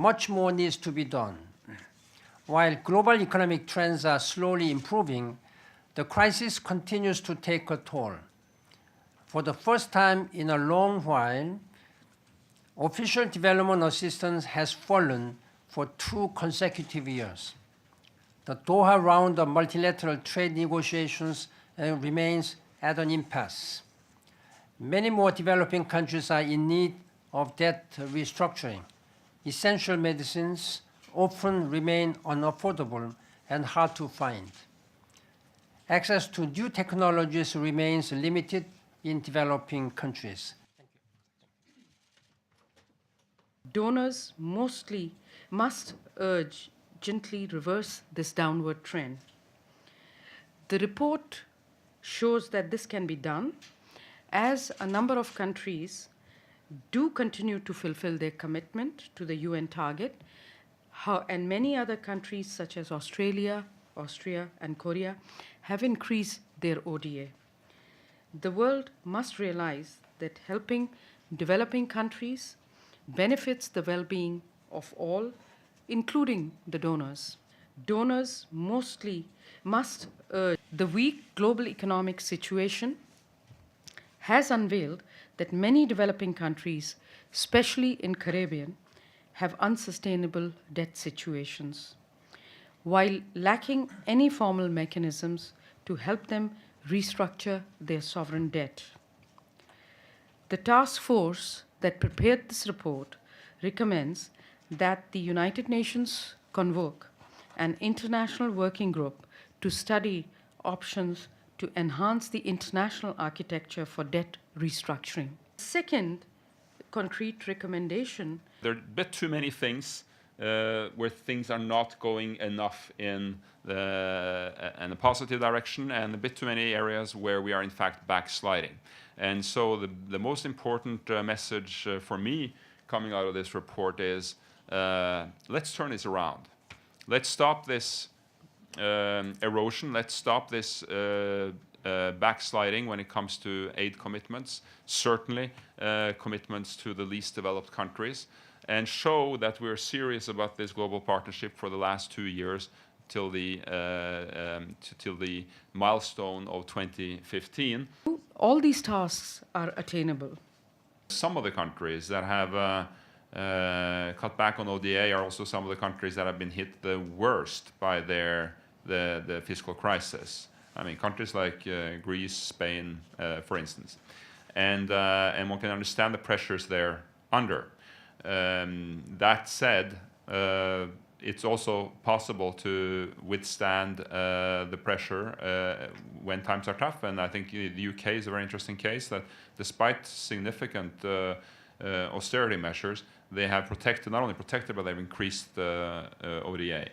Much more needs to be done. While global economic trends are slowly improving, the crisis continues to take a toll. For the first time in a long while, official development assistance has fallen for 2 consecutive years. The Doha round of multilateral trade negotiations remains at an impasse. Many more developing countries are in need of debt restructuring. Essential medicines often remain unaffordable and hard to find. Access to new technologies remains limited in developing countries. Donors mostly must urgently reverse this downward trend. The report shows that this can be done as a number of countries do continue to fulfill their commitment to the UN target, and many other countries such as Australia, Austria, and Korea have increased their ODA. The world must realize that helping developing countries benefits the well-being of all, including the donors. Donors mostly must urge. The weak global economic situation has unveiled that many developing countries, especially in Caribbean, have unsustainable debt situations, while lacking any formal mechanisms to help them restructure their sovereign debt. The task force that prepared this report recommends that the United Nations convoke an international working group to study options to enhance the international architecture for debt restructuring. Second concrete recommendation. There are a bit too many things where things are not going enough in a positive direction, and a bit too many areas where we are in fact backsliding. And so the most important message for me coming out of this report is let's turn this around. Let's stop this erosion. Let's stop this backsliding when it comes to aid commitments, certainly commitments to the least developed countries, and show that we're serious about this global partnership for the last 2 years till the milestone of 2015. All these tasks are attainable. Some of the countries that have cut back on ODA are also some of the countries that have been hit the worst by the fiscal crisis. I mean, countries like Greece, Spain, for instance. And one can understand the pressures they're under. That said, it's also possible to withstand the pressure when times are tough. And I think the UK is a very interesting case that despite significant austerity measures, they have protected, not only protected, but they've increased ODA.